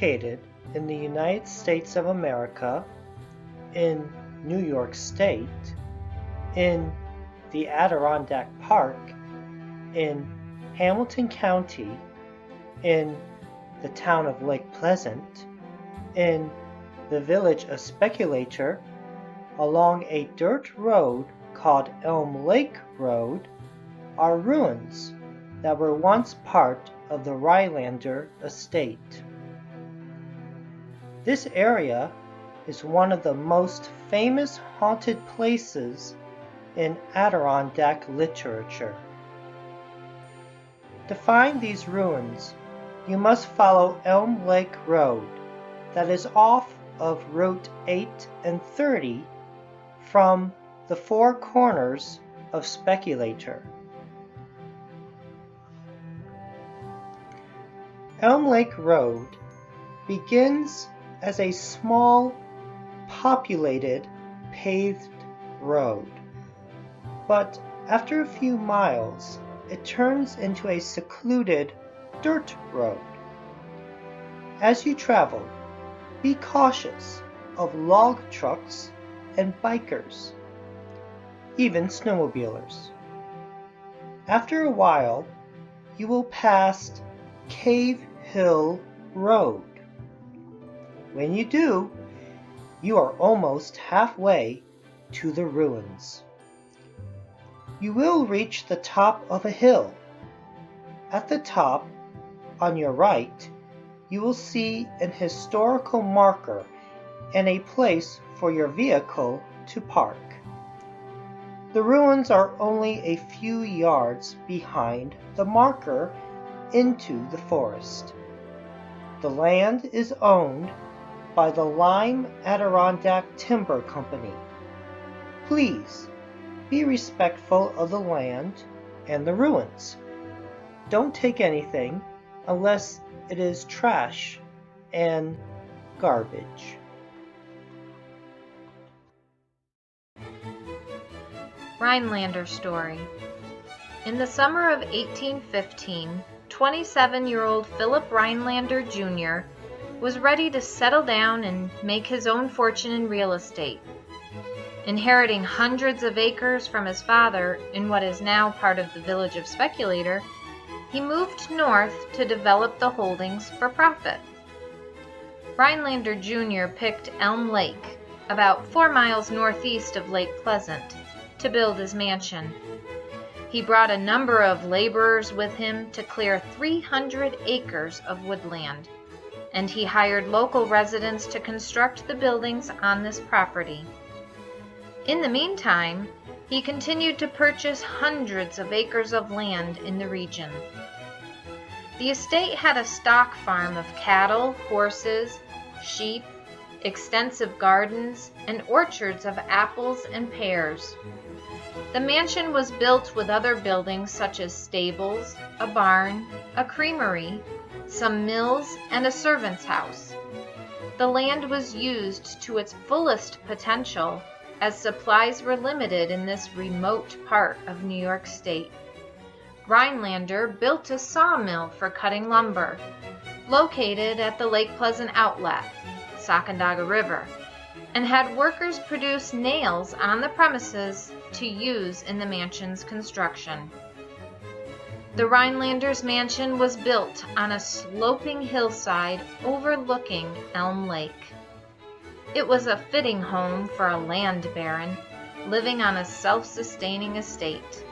located in the United States of America, in New York State, in the Adirondack Park, in Hamilton County, in the town of Lake Pleasant, in the village of Speculator, along a dirt road called Elm Lake Road, are ruins that were once part of the Rhinelander estate. This area is one of the most famous haunted places in Adirondack literature. To find these ruins, you must follow Elm Lake Road that is off of Route 8 and 30 from the four corners of Speculator. Elm Lake Road begins as a small, populated, paved road, but after a few miles, it turns into a secluded dirt road. As you travel, be cautious of log trucks and bikers, even snowmobilers. After a while, you will pass Cave Hill Road. When you do, you are almost halfway to the ruins. You will reach the top of a hill. At the top, on your right, you will see an historical marker and a place for your vehicle to park. The ruins are only a few yards behind the marker into the forest. The land is owned by the Lime Adirondack Timber Company. Please be respectful of the land and the ruins. Don't take anything unless it is trash and garbage. Rhinelander story. In the summer of 1815, 27-year-old Philip Rhinelander Jr. was ready to settle down and make his own fortune in real estate. Inheriting hundreds of acres from his father in what is now part of the village of Speculator, he moved north to develop the holdings for profit. Rhinelander Jr. picked Elm Lake, about 4 miles northeast of Lake Pleasant, to build his mansion. He brought a number of laborers with him to clear 300 acres of woodland, and he hired local residents to construct the buildings on this property. In the meantime, he continued to purchase hundreds of acres of land in the region. The estate had a stock farm of cattle, horses, sheep, extensive gardens, and orchards of apples and pears. The mansion was built with other buildings such as stables, a barn, a creamery, some mills, and a servant's house. The land was used to its fullest potential, as supplies were limited in this remote part of New York State. Rhinelander built a sawmill for cutting lumber, located at the Lake Pleasant outlet, Sacandaga River, and had workers produce nails on the premises to use in the mansion's construction. The Rhinelander's mansion was built on a sloping hillside overlooking Elm Lake. It was a fitting home for a land baron living on a self-sustaining estate.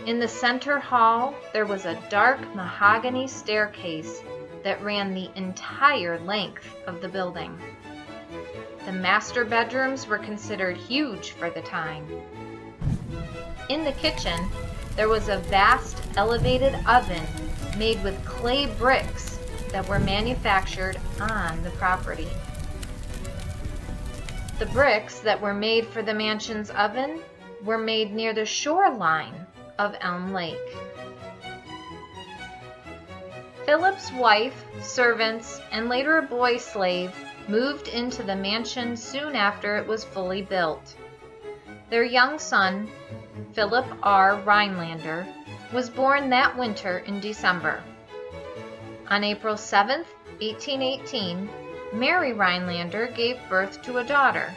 In the center hall, there was a dark mahogany staircase that ran the entire length of the building. The master bedrooms were considered huge for the time. In the kitchen, there was a vast elevated oven made with clay bricks that were manufactured on the property. The bricks that were made for the mansion's oven were made near the shoreline of Elm Lake. Philip's wife, servants, and later a boy slave moved into the mansion soon after it was fully built. Their young son, Philip R. Rhinelander, was born that winter in December. On April 7, 1818, Mary Rhinelander gave birth to a daughter,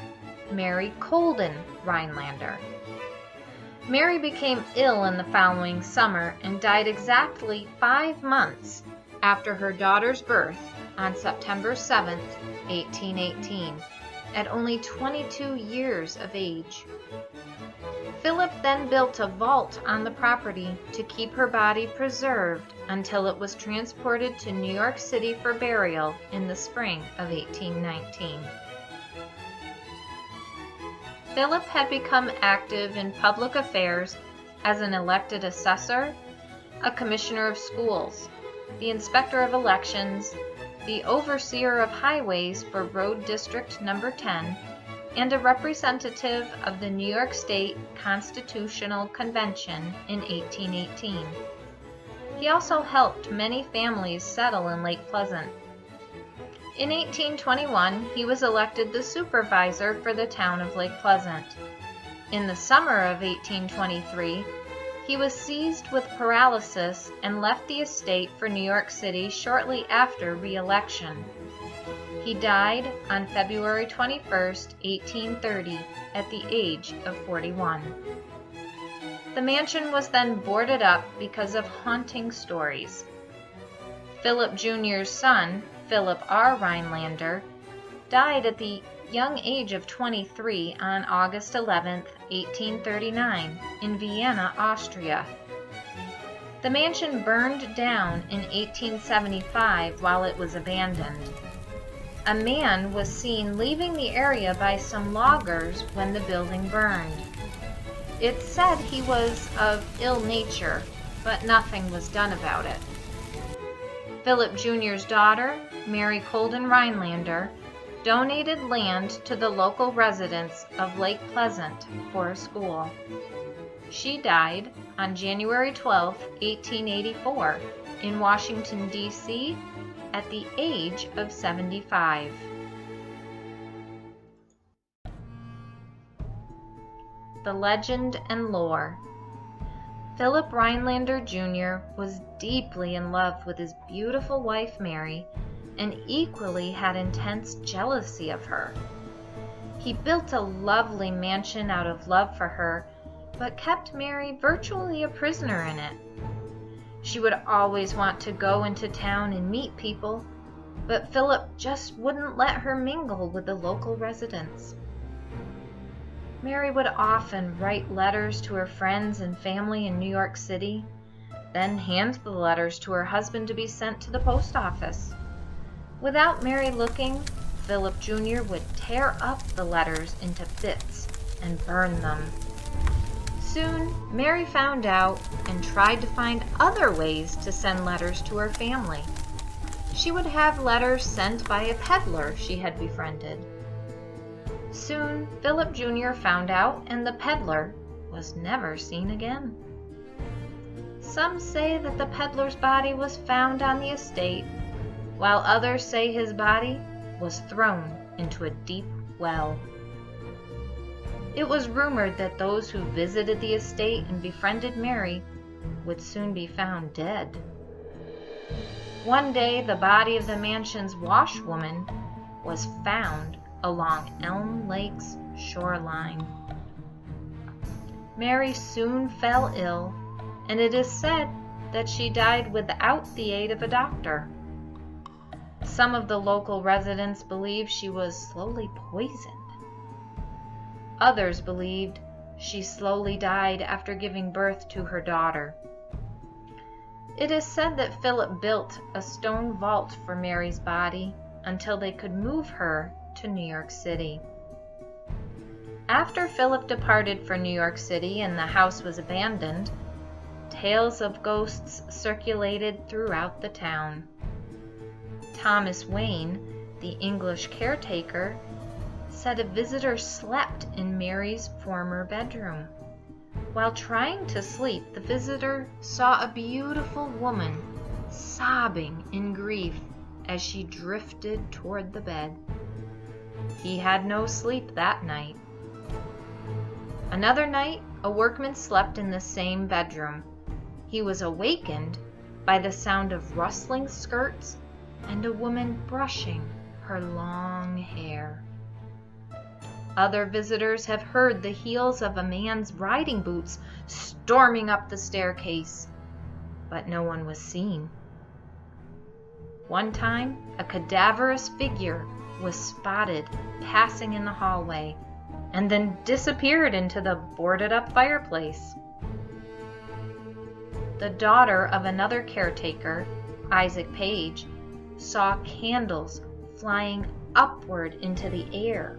Mary Colden Rhinelander. Mary became ill in the following summer and died exactly 5 months after her daughter's birth on September 7, 1818, at only 22 years of age. Philip then built a vault on the property to keep her body preserved until it was transported to New York City for burial in the spring of 1819. Philip had become active in public affairs as an elected assessor, a commissioner of schools, the inspector of elections, the overseer of highways for Road District Number 10, and a representative of the New York State Constitutional Convention in 1818. He also helped many families settle in Lake Pleasant. In 1821, he was elected the supervisor for the town of Lake Pleasant. In the summer of 1823, he was seized with paralysis and left the estate for New York City shortly after re-election. He died on February 21, 1830, at the age of 41. The mansion was then boarded up because of haunting stories. Philip Jr.'s son, Philip R. Rhinelander, died at the young age of 23 on August 11, 1839, in Vienna, Austria. The mansion burned down in 1875 while it was abandoned. A man was seen leaving the area by some loggers when the building burned. It's said he was of ill nature, but nothing was done about it. Philip Jr.'s daughter, Mary Colden Rhinelander, donated land to the local residents of Lake Pleasant for a school. She died on January 12, 1884, in Washington, D.C., at the age of 75. The legend and lore. Philip Rhinelander Jr. was deeply in love with his beautiful wife Mary, and equally had intense jealousy of her. He built a lovely mansion out of love for her, but kept Mary virtually a prisoner in it. She would always want to go into town and meet people, but Philip just wouldn't let her mingle with the local residents. Mary would often write letters to her friends and family in New York City, then hand the letters to her husband to be sent to the post office. Without Mary looking, Philip Jr. would tear up the letters into bits and burn them. Soon, Mary found out and tried to find other ways to send letters to her family. She would have letters sent by a peddler she had befriended. Soon, Philip Jr. found out, and the peddler was never seen again. Some say that the peddler's body was found on the estate, while others say his body was thrown into a deep well. It was rumored that those who visited the estate and befriended Mary would soon be found dead. One day, the body of the mansion's washwoman was found along Elm Lake's shoreline. Mary soon fell ill, and it is said that she died without the aid of a doctor. Some of the local residents believe she was slowly poisoned. Others believed she slowly died after giving birth to her daughter. It is said that Philip built a stone vault for Mary's body until they could move her to New York City. After Philip departed for New York City and the house was abandoned, tales of ghosts circulated throughout the town. Thomas Wayne, the English caretaker, said a visitor slept in Mary's former bedroom. While trying to sleep, the visitor saw a beautiful woman sobbing in grief as she drifted toward the bed. He had no sleep that night. Another night, a workman slept in the same bedroom. He was awakened by the sound of rustling skirts and a woman brushing her long hair. Other visitors have heard the heels of a man's riding boots storming up the staircase, but no one was seen. One time, a cadaverous figure was spotted passing in the hallway and then disappeared into the boarded-up fireplace. The daughter of another caretaker, Isaac Page, saw candles flying upward into the air.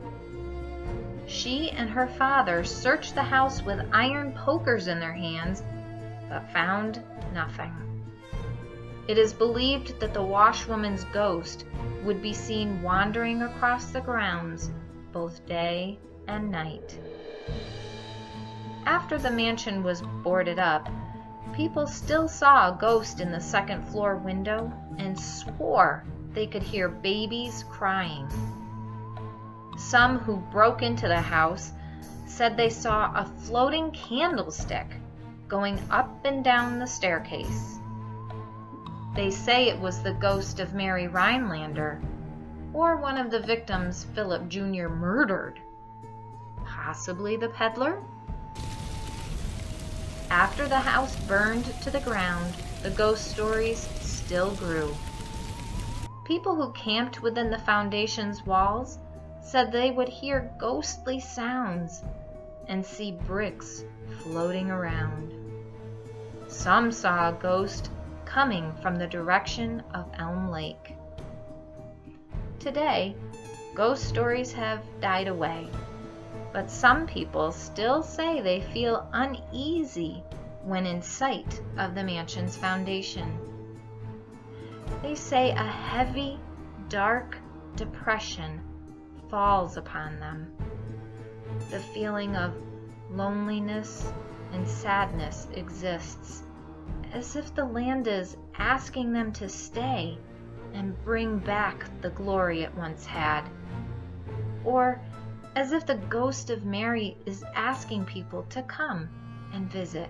She and her father searched the house with iron pokers in their hands, but found nothing. It is believed that the washwoman's ghost would be seen wandering across the grounds both day and night. After the mansion was boarded up, people still saw a ghost in the second-floor window and swore they could hear babies crying. Some who broke into the house said they saw a floating candlestick going up and down the staircase. They say it was the ghost of Mary Rhinelander, or one of the victims Philip Jr. murdered. Possibly the peddler? After the house burned to the ground, the ghost stories still grew. People who camped within the foundation's walls said they would hear ghostly sounds and see bricks floating around. Some saw a ghost coming from the direction of Elm Lake. Today, ghost stories have died away, but some people still say they feel uneasy when in sight of the mansion's foundation. They say a heavy, dark depression falls upon them. The feeling of loneliness and sadness exists, as if the land is asking them to stay and bring back the glory it once had, or as if the ghost of Mary is asking people to come and visit.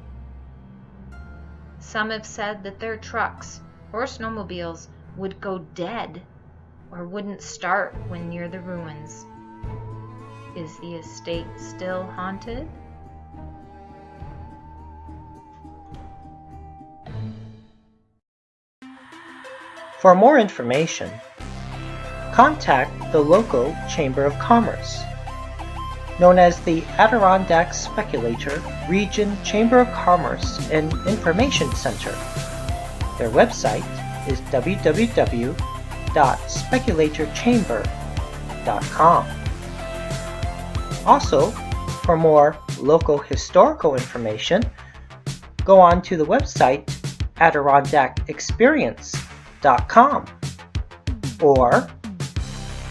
Some have said that their trucks or snowmobiles would go dead or wouldn't start when near the ruins. Is the estate still haunted? For more information, contact the local Chamber of Commerce, known as the Adirondack Speculator Region Chamber of Commerce and Information Center. Their website is www.speculatorchamber.com. Also, for more local historical information, go on to the website adirondackexperience.com, or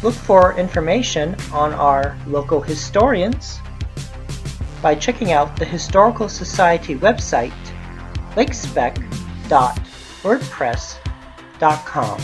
look for information on our local historians by checking out the Historical Society website lakespec.wordpress.com.